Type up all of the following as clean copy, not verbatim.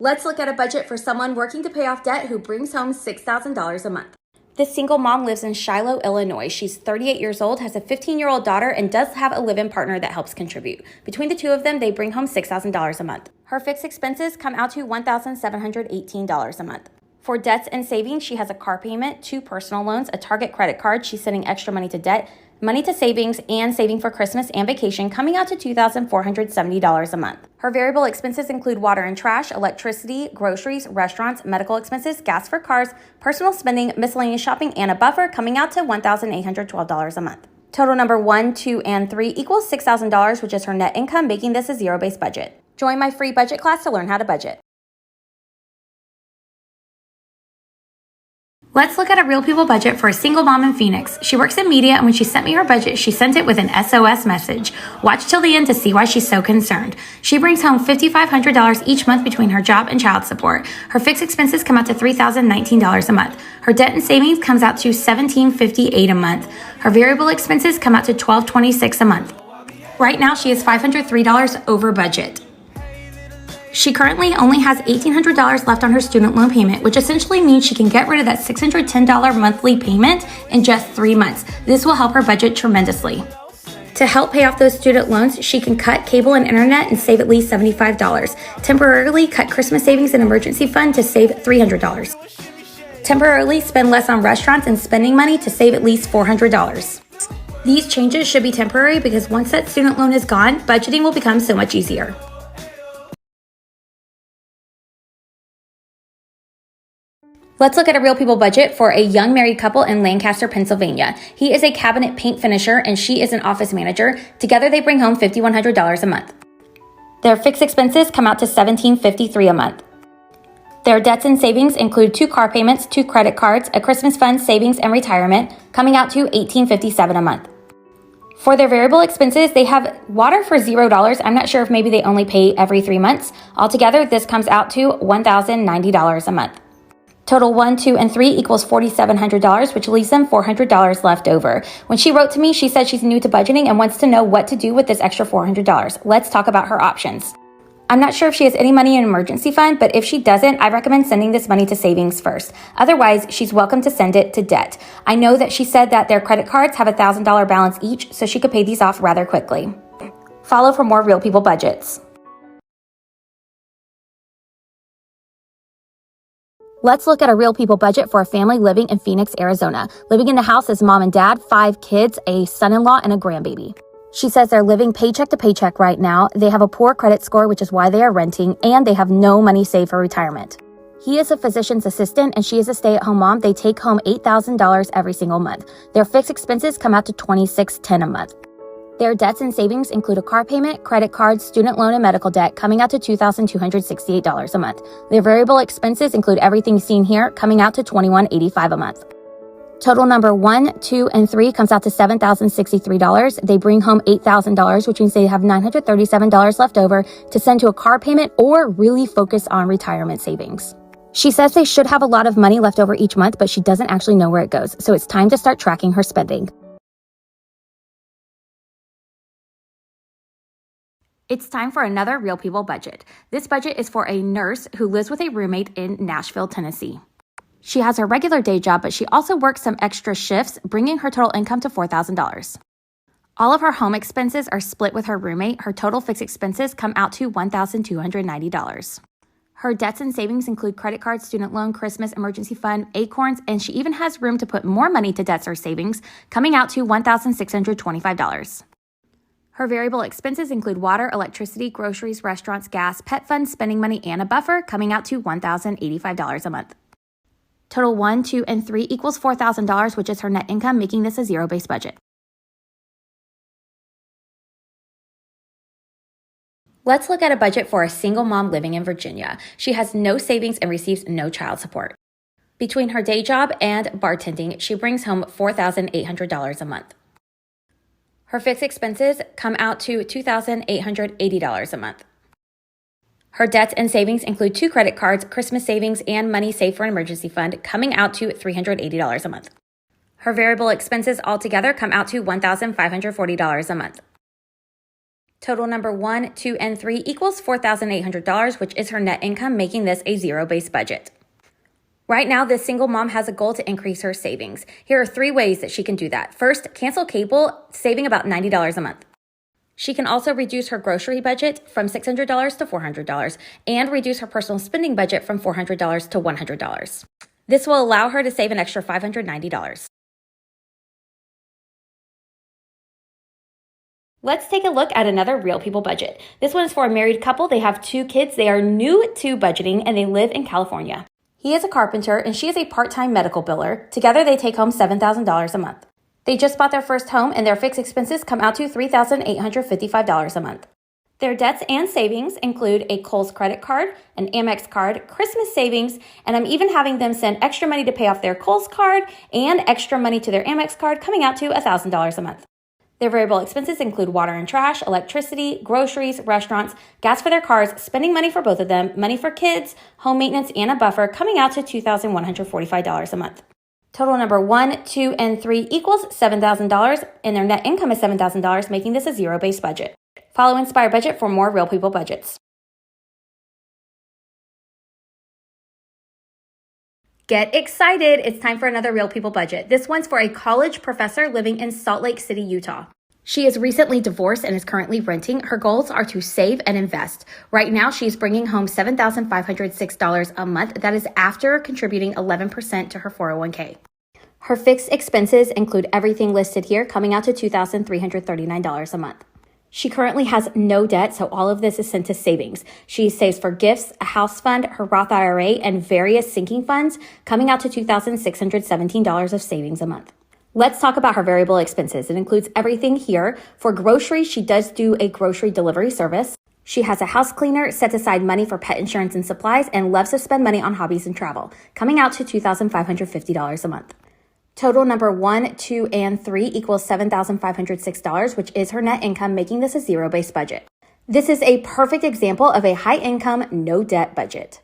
Let's look at a budget for someone working to pay off debt who brings home $6,000 a month. This single mom lives in Shiloh, Illinois. She's 38 years old, has a 15-year-old daughter, and does have a live-in partner that helps contribute. Between the two of them, they bring home $6,000 a month. Her fixed expenses come out to $1,718 a month. For debts and savings, she has a car payment, 2 personal loans, a Target credit card. She's sending extra money to debt, money to savings, and saving for Christmas and vacation, coming out to $2,470 a month. Her variable expenses include water and trash, electricity, groceries, restaurants, medical expenses, gas for cars, personal spending, miscellaneous shopping, and a buffer, coming out to $1,812 a month. Total number 1, 2, and 3 equals $6,000, which is her net income, making this a zero-based budget. Join my free budget class to learn how to budget. Let's look at a real people budget for a single mom in Phoenix. She works in media, and when she sent me her budget, she sent it with an SOS message. Watch till the end to see why she's so concerned. She brings home $5,500 each month between her job and child support. Her fixed expenses come out to $3,019 a month. Her debt and savings comes out to $1,758 a month. Her variable expenses come out to $1,226 a month. Right now, she is $503 over budget. She currently only has $1,800 left on her student loan payment, which essentially means she can get rid of that $610 monthly payment in just 3 months. This will help her budget tremendously. To help pay off those student loans, she can cut cable and internet and save at least $75. Temporarily cut Christmas savings and emergency fund to save $300. Temporarily spend less on restaurants and spending money to save at least $400. These changes should be temporary because once that student loan is gone, budgeting will become so much easier. Let's look at a real people budget for a young married couple in Lancaster, Pennsylvania. He is a cabinet paint finisher and she is an office manager. Together, they bring home $5,100 a month. Their fixed expenses come out to $1,753 a month. Their debts and savings include 2 car payments, 2 credit cards, a Christmas fund, savings, and retirement, coming out to $1,857 a month. For their variable expenses, they have water for $0. I'm not sure if maybe they only pay every 3 months. Altogether, this comes out to $1,090 a month. Total 1, 2, and 3 equals $4,700, which leaves them $400 left over. When she wrote to me, she said she's new to budgeting and wants to know what to do with this extra $400. Let's talk about her options. I'm not sure if she has any money in an emergency fund, but if she doesn't, I recommend sending this money to savings first. Otherwise, she's welcome to send it to debt. I know that she said that their credit cards have a $1,000 balance each, so she could pay these off rather quickly. Follow for more real people budgets. Let's look at a real people budget for a family living in Phoenix, Arizona. Living in the house is mom and dad, 5 kids, a son-in-law, and a grandbaby. She says they're living paycheck to paycheck right now. They have a poor credit score, which is why they are renting, and they have no money saved for retirement. He is a physician's assistant, and she is a stay-at-home mom. They take home $8,000 every single month. Their fixed expenses come out to $2,610 a month. Their debts and savings include a car payment, credit cards, student loan, and medical debt, coming out to $2,268 a month. Their variable expenses include everything seen here, coming out to $2,185 a month. Total number 1, 2, and 3 comes out to $7,063. They bring home $8,000, which means they have $937 left over to send to a car payment or really focus on retirement savings. She says they should have a lot of money left over each month, but she doesn't actually know where it goes, so it's time to start tracking her spending. It's time for another real people budget. This budget is for a nurse who lives with a roommate in Nashville, Tennessee. She has her regular day job, but she also works some extra shifts, bringing her total income to $4,000. All of her home expenses are split with her roommate. Her total fixed expenses come out to $1,290. Her debts and savings include credit cards, student loan, Christmas, emergency fund, acorns, and she even has room to put more money to debts or savings, coming out to $1,625. Her variable expenses include water, electricity, groceries, restaurants, gas, pet funds, spending money, and a buffer, coming out to $1,085 a month. Total 1, 2, and 3 equals $4,000, which is her net income, making this a zero-based budget. Let's look at a budget for a single mom living in Virginia. She has no savings and receives no child support. Between her day job and bartending, she brings home $4,800 a month. Her fixed expenses come out to $2,880 a month. Her debts and savings include 2 credit cards, Christmas savings, and money saved for an emergency fund, coming out to $380 a month. Her variable expenses altogether come out to $1,540 a month. Total number 1, 2, and 3 equals $4,800, which is her net income, making this a zero-based budget. Right now, this single mom has a goal to increase her savings. Here are 3 ways that she can do that. First, cancel cable, saving about $90 a month. She can also reduce her grocery budget from $600 to $400 and reduce her personal spending budget from $400 to $100. This will allow her to save an extra $590. Let's take a look at another Real People budget. This one is for a married couple. They have 2 kids. They are new to budgeting and they live in California. He is a carpenter and she is a part-time medical biller. Together, they take home $7,000 a month. They just bought their first home and their fixed expenses come out to $3,855 a month. Their debts and savings include a Kohl's credit card, an Amex card, Christmas savings, and I'm even having them send extra money to pay off their Kohl's card and extra money to their Amex card, coming out to $1,000 a month. Their variable expenses include water and trash, electricity, groceries, restaurants, gas for their cars, spending money for both of them, money for kids, home maintenance, and a buffer, coming out to $2,145 a month. Total number 1, 2, and 3 equals $7,000, and their net income is $7,000, making this a zero-based budget. Follow Inspire Budget for more Real People budgets. Get excited! It's time for another Real People budget. This one's for a college professor living in Salt Lake City, Utah. She is recently divorced and is currently renting. Her goals are to save and invest. Right now, she's bringing home $7,506 a month. That is after contributing 11% to her 401k. Her fixed expenses include everything listed here, coming out to $2,339 a month. She currently has no debt, so all of this is sent to savings. She saves for gifts, a house fund, her Roth IRA, and various sinking funds, coming out to $2,617 of savings a month. Let's talk about her variable expenses. It includes everything here. For groceries, she does do a grocery delivery service. She has a house cleaner, sets aside money for pet insurance and supplies, and loves to spend money on hobbies and travel, coming out to $2,550 a month. Total number 1, 2, and 3 equals $7,506, which is her net income, making this a zero-based budget. This is a perfect example of a high-income, no-debt budget.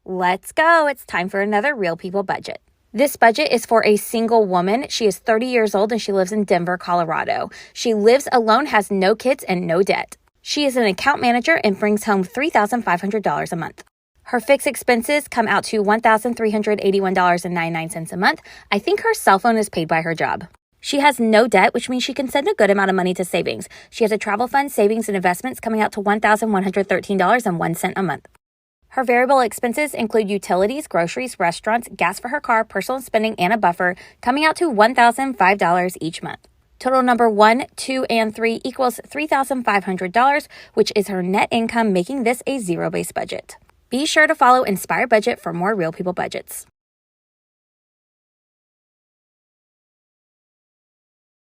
Let's go. It's time for another Real People budget. This budget is for a single woman. She is 30 years old and she lives in Denver, Colorado. She lives alone, has no kids, and no debt. She is an account manager and brings home $3,500 a month. Her fixed expenses come out to $1,381.99 a month. I think her cell phone is paid by her job. She has no debt, which means she can send a good amount of money to savings. She has a travel fund, savings, and investments coming out to $1,113.01 a month. Her variable expenses include utilities, groceries, restaurants, gas for her car, personal spending, and a buffer, coming out to $1,005 each month. Total number 1, 2, and 3 equals $3,500, which is her net income, making this a zero-based budget. Be sure to follow Inspire Budget for more Real People budgets.